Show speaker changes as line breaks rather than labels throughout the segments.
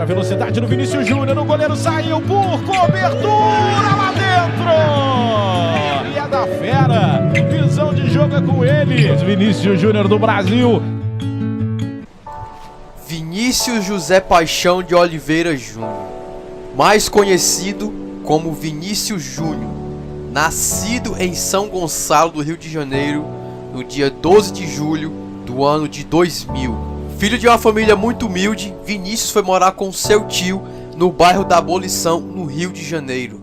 Olha a velocidade do Vinícius Júnior, o goleiro saiu por cobertura lá dentro! E é da fera, visão de jogo é com ele, Vinícius Júnior do Brasil.
Vinícius José Paixão de Oliveira Júnior, mais conhecido como Vinícius Júnior, nascido em São Gonçalo do Rio de Janeiro, no dia 12 de julho do ano de 2000. Filho de uma família muito humilde, Vinícius foi morar com seu tio no bairro da Abolição, no Rio de Janeiro.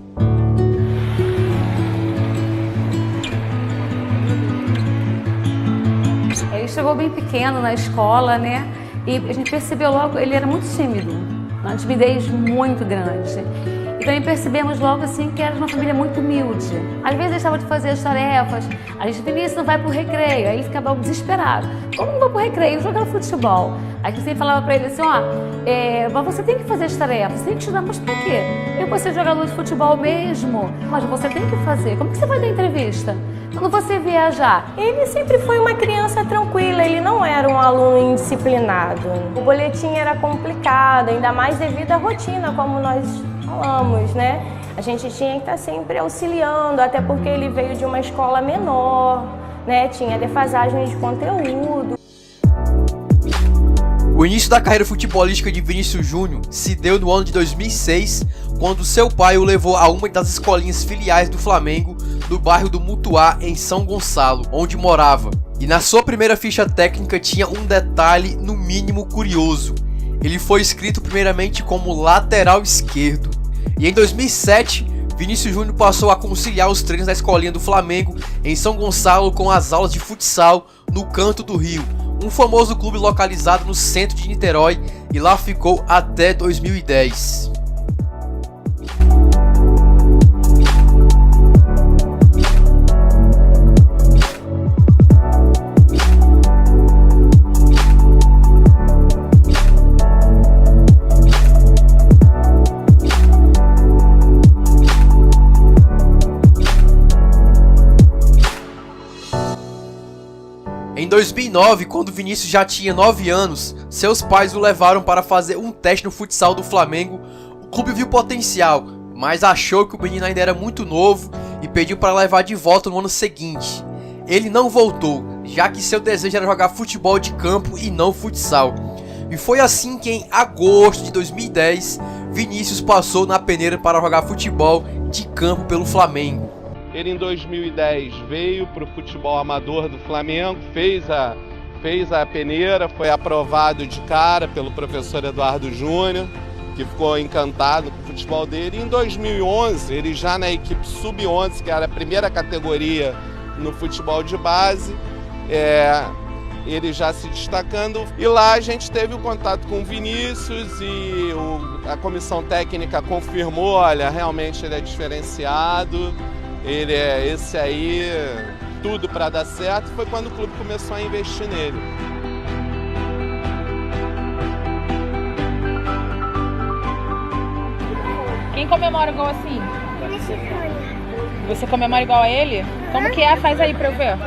Ele chegou bem pequeno na escola, né? E a gente percebeu logo, ele era muito tímido, uma timidez muito grande. E também percebemos logo assim que era de uma família muito humilde. Às vezes deixava de fazer as tarefas, a gente, Vinícius, não vai pro recreio, aí ele ficava desesperado. Como não vou pro recreio? Jogando futebol. Aí a gente sempre falava pra ele assim, mas você tem que fazer as tarefas, você tem que estudar, mas pra quê? Eu vou ser jogador de futebol mesmo, mas você tem que fazer. Como que você vai dar entrevista? Quando você viajar?
Ele sempre foi uma criança tranquila, ele não era um aluno indisciplinado. O boletim era complicado, ainda mais devido à rotina, como nós falamos, né? A gente tinha que estar sempre auxiliando, até porque ele veio de uma escola menor, né? Tinha defasagem de conteúdo.
O início da carreira futebolística de Vinícius Júnior se deu no ano de 2006, quando seu pai o levou a uma das escolinhas filiais do Flamengo, no bairro do Mutuá, em São Gonçalo, onde morava. E na sua primeira ficha técnica tinha um detalhe no mínimo curioso. Ele foi escrito primeiramente como lateral esquerdo. E em 2007, Vinícius Júnior passou a conciliar os treinos da escolinha do Flamengo em São Gonçalo com as aulas de futsal no Canto do Rio, um famoso clube localizado no centro de Niterói, e lá ficou até 2010. Em 2009, quando Vinícius já tinha 9 anos, seus pais o levaram para fazer um teste no futsal do Flamengo. O clube viu potencial, mas achou que o menino ainda era muito novo e pediu para levar de volta no ano seguinte. Ele não voltou, já que seu desejo era jogar futebol de campo e não futsal. E foi assim que em agosto de 2010, Vinícius passou na peneira para jogar futebol de campo pelo Flamengo.
Ele em 2010 veio para o futebol amador do Flamengo, fez a peneira, foi aprovado de cara pelo professor Eduardo Júnior, que ficou encantado com o futebol dele. E em 2011, ele já na equipe sub-11, que era a primeira categoria no futebol de base, ele já se destacando. E lá a gente teve o contato com o Vinícius e a comissão técnica confirmou, olha, realmente ele é diferenciado. Ele é esse aí, tudo para dar certo. Foi quando o clube começou a investir nele.
Quem comemora igual assim? Você comemora igual a ele? Como que é? Faz aí pra eu ver.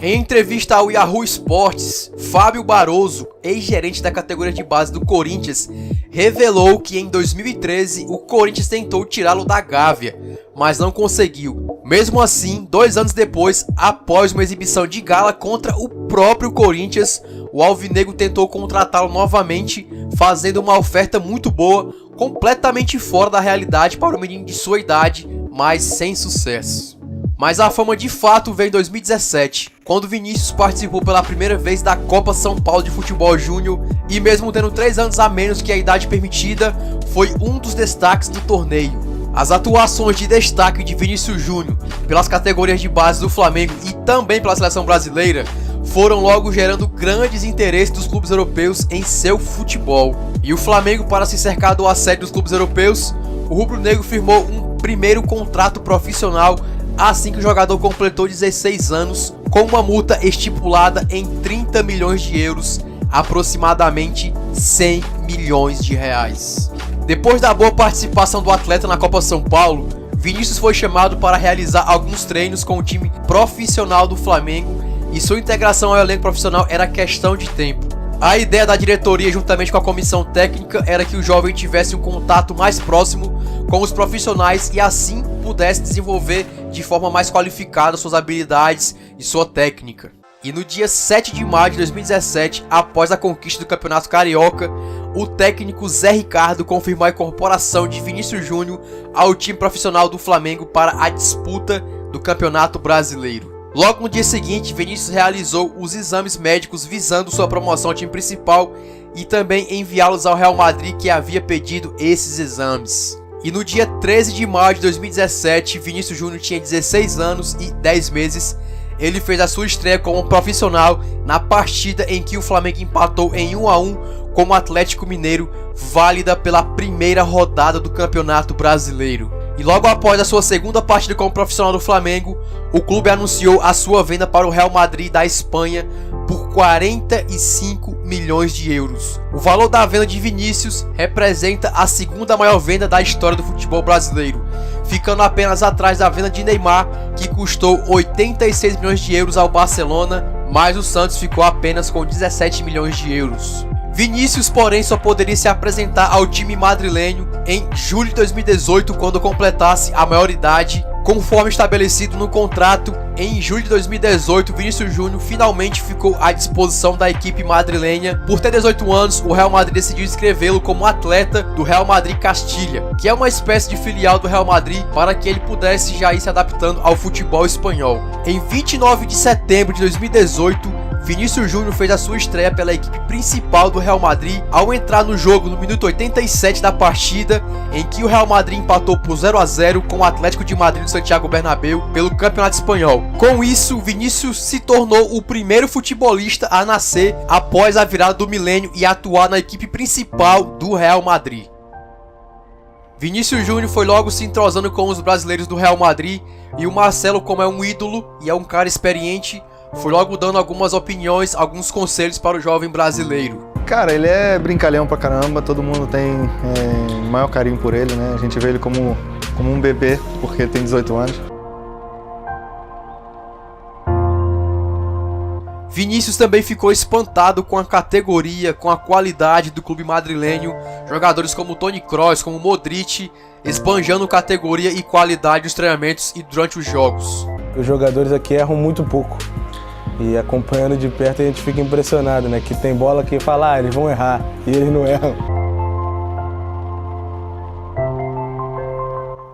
Em entrevista ao Yahoo Sports, Fábio Barroso, ex-gerente da categoria de base do Corinthians, revelou que em 2013 o Corinthians tentou tirá-lo da Gávea, mas não conseguiu. Mesmo assim, 2 anos depois, após uma exibição de gala contra o próprio Corinthians, o alvinegro tentou contratá-lo novamente, fazendo uma oferta muito boa, completamente fora da realidade para o menino de sua idade, mas sem sucesso. Mas a fama de fato veio em 2017, quando Vinícius participou pela primeira vez da Copa São Paulo de Futebol Júnior e, mesmo tendo 3 anos a menos que a idade permitida, foi um dos destaques do torneio. As atuações de destaque de Vinícius Júnior pelas categorias de base do Flamengo e também pela seleção brasileira foram logo gerando grandes interesses dos clubes europeus em seu futebol. E o Flamengo, para se cercar do assédio dos clubes europeus, o rubro-negro firmou um primeiro contrato profissional assim que o jogador completou 16 anos, com uma multa estipulada em 30 milhões de euros, aproximadamente 100 milhões de reais. Depois da boa participação do atleta na Copa São Paulo, Vinícius foi chamado para realizar alguns treinos com o time profissional do Flamengo e sua integração ao elenco profissional era questão de tempo. A ideia da diretoria, juntamente com a comissão técnica, era que o jovem tivesse um contato mais próximo com os profissionais e assim pudesse desenvolver de forma mais qualificada suas habilidades e sua técnica. E no dia 7 de maio de 2017, após a conquista do Campeonato Carioca, o técnico Zé Ricardo confirmou a incorporação de Vinícius Júnior ao time profissional do Flamengo para a disputa do Campeonato Brasileiro. Logo no dia seguinte, Vinícius realizou os exames médicos visando sua promoção ao time principal e também enviá-los ao Real Madrid, que havia pedido esses exames. E no dia 13 de maio de 2017, Vinícius Júnior tinha 16 anos e 10 meses. Ele fez a sua estreia como profissional na partida em que o Flamengo empatou em 1-1 com o Atlético Mineiro, válida pela primeira rodada do Campeonato Brasileiro. E logo após a sua segunda partida como profissional do Flamengo, o clube anunciou a sua venda para o Real Madrid da Espanha por 45 milhões de euros. O valor da venda de Vinícius representa a segunda maior venda da história do futebol brasileiro, ficando apenas atrás da venda de Neymar, que custou 86 milhões de euros ao Barcelona, mas o Santos ficou apenas com 17 milhões de euros. Vinícius, porém, só poderia se apresentar ao time madrilenho em julho de 2018, quando completasse a maioridade, conforme estabelecido no contrato. Em julho de 2018, Vinícius Júnior finalmente ficou à disposição da equipe madrilenha. Por ter 18 anos, o Real Madrid decidiu inscrevê-lo como atleta do Real Madrid Castilha, que é uma espécie de filial do Real Madrid, para que ele pudesse já ir se adaptando ao futebol espanhol. Em 29 de setembro de 2018, Vinícius Júnior fez a sua estreia pela equipe principal do Real Madrid ao entrar no jogo no minuto 87 da partida, em que o Real Madrid empatou por 0-0 com o Atlético de Madrid no Santiago Bernabéu pelo Campeonato Espanhol. Com isso, Vinícius se tornou o primeiro futebolista a nascer após a virada do milênio e atuar na equipe principal do Real Madrid. Vinícius Júnior foi logo se entrosando com os brasileiros do Real Madrid, e o Marcelo, como é um ídolo e é um cara experiente, foi logo dando algumas opiniões, alguns conselhos para o jovem brasileiro.
Cara, ele é brincalhão pra caramba, todo mundo tem maior carinho por ele, né? A gente vê ele como um bebê, porque ele tem 18 anos.
Vinícius também ficou espantado com a categoria, com a qualidade do clube madrilenho, jogadores como Toni Kroos, como Modric, esbanjando categoria e qualidade nos treinamentos e durante os jogos.
Os jogadores aqui erram muito pouco. E acompanhando de perto a gente fica impressionado, né? Que tem bola que fala, eles vão errar, e eles não erram.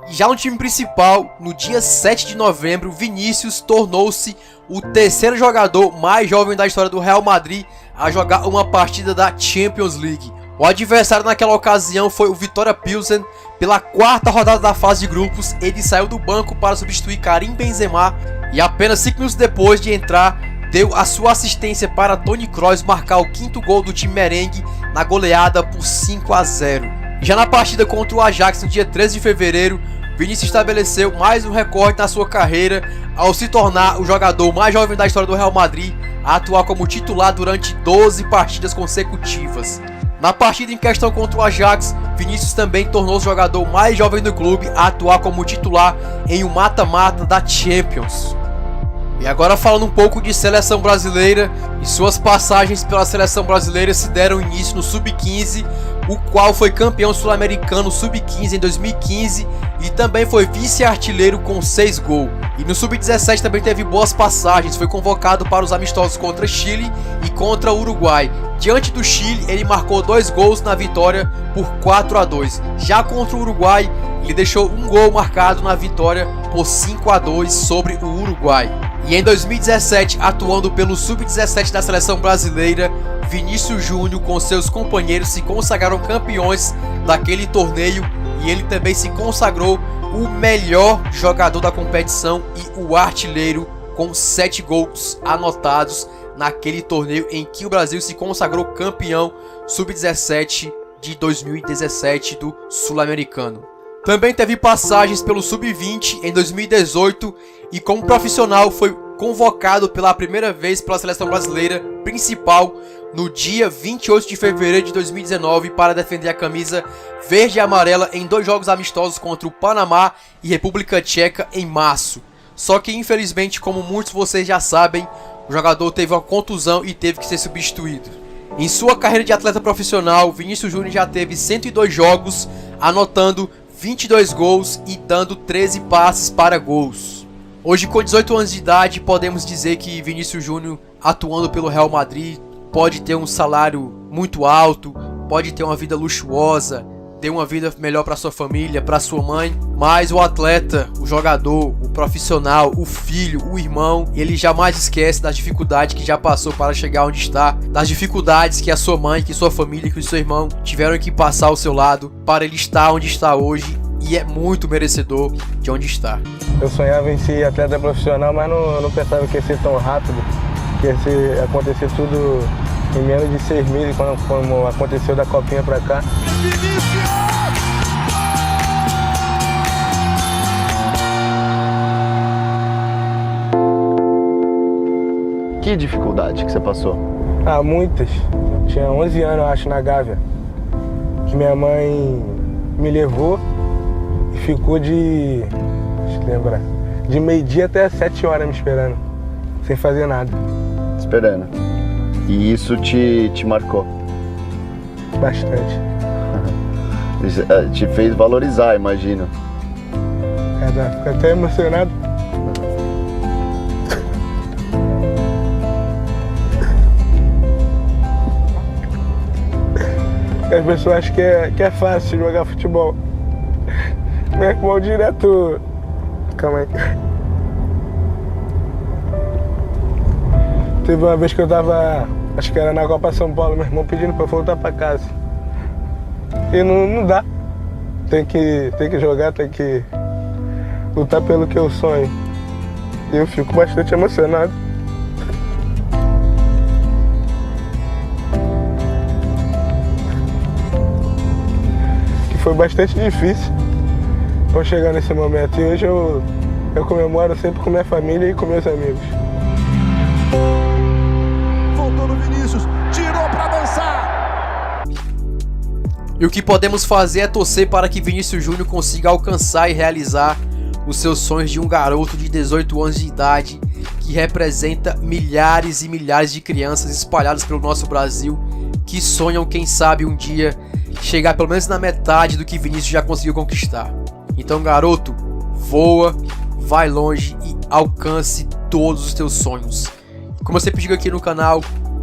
Já no time principal, no dia 7 de novembro, Vinícius tornou-se o terceiro jogador mais jovem da história do Real Madrid a jogar uma partida da Champions League. O adversário naquela ocasião foi o Vitória Pilsen. Pela quarta rodada da fase de grupos, ele saiu do banco para substituir Karim Benzema e apenas 5 minutos depois de entrar, deu a sua assistência para Toni Kroos marcar o quinto gol do time merengue na goleada por 5-0. Já na partida contra o Ajax no dia 13 de fevereiro, Vinícius estabeleceu mais um recorde na sua carreira ao se tornar o jogador mais jovem da história do Real Madrid a atuar como titular durante 12 partidas consecutivas. Na partida em questão contra o Ajax, Vinícius também tornou-se o jogador mais jovem do clube a atuar como titular em um mata-mata da Champions. E agora falando um pouco de seleção brasileira, e suas passagens pela seleção brasileira se deram início no Sub-15, o qual foi campeão sul-americano Sub-15 em 2015 e também foi vice-artilheiro com 6 gols. E no Sub-17 também teve boas passagens, foi convocado para os amistosos contra Chile e contra Uruguai. Diante do Chile, ele marcou 2 gols na vitória por 4-2. Já contra o Uruguai, ele deixou um gol marcado na vitória por 5-2 sobre o Uruguai. E em 2017, atuando pelo Sub-17 da seleção brasileira, Vinícius Júnior com seus companheiros se consagraram campeões daquele torneio e ele também se consagrou o melhor jogador da competição e o artilheiro com 7 gols anotados naquele torneio em que o Brasil se consagrou campeão Sub-17 de 2017 do Sul-Americano. Também teve passagens pelo Sub-20 em 2018 e como profissional foi convocado pela primeira vez pela seleção brasileira principal no dia 28 de fevereiro de 2019 para defender a camisa verde e amarela em 2 jogos amistosos contra o Panamá e República Tcheca em março. Só que infelizmente, como muitos de vocês já sabem, o jogador teve uma contusão e teve que ser substituído. Em sua carreira de atleta profissional, Vinícius Júnior já teve 102 jogos, anotando 22 gols e dando 13 passes para gols. Hoje, com 18 anos de idade, podemos dizer que Vinícius Júnior, atuando pelo Real Madrid, pode ter um salário muito alto, pode ter uma vida luxuosa, ter uma vida melhor para sua família, para sua mãe, mas o atleta, o jogador, o profissional, o filho, o irmão, ele jamais esquece das dificuldades que já passou para chegar onde está, das dificuldades que a sua mãe, que sua família, que o seu irmão tiveram que passar ao seu lado para ele estar onde está hoje, e é muito merecedor de onde está.
Eu sonhava em ser atleta profissional, mas não pensava que ia ser tão rápido, que ia acontecer tudo em menos de 6 meses, como aconteceu da Copinha pra cá.
Que dificuldade que você passou?
Ah, muitas. Tinha 11 anos, eu acho, na Gávea, que minha mãe me levou e ficou de meio-dia até 7 horas me esperando, sem fazer nada.
Esperando. E isso te marcou?
Bastante.
Te fez valorizar, imagino.
Fico até emocionado. As pessoas acham que é fácil jogar futebol. Meu irmão direto... Calma aí. Teve uma vez que eu tava, acho que era na Copa São Paulo, meu irmão pedindo pra eu voltar pra casa. E não dá. Tem que jogar, tem que lutar pelo que eu sonho. E eu fico bastante emocionado. Que foi bastante difícil pra eu chegar nesse momento. E hoje eu comemoro sempre com minha família e com meus amigos.
E o que podemos fazer é torcer para que Vinícius Júnior consiga alcançar e realizar os seus sonhos de um garoto de 18 anos de idade que representa milhares e milhares de crianças espalhadas pelo nosso Brasil que sonham, quem sabe, um dia chegar pelo menos na metade do que Vinícius já conseguiu conquistar. Então, garoto, voa, vai longe e alcance todos os teus sonhos. Como eu sempre digo aqui no canal,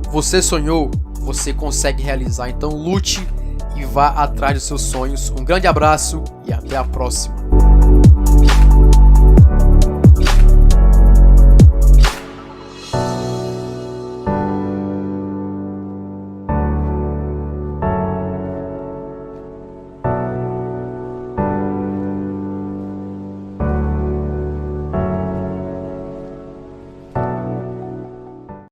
você sonhou, você consegue realizar. Então lute e vá atrás dos seus sonhos. Um grande abraço e até a próxima.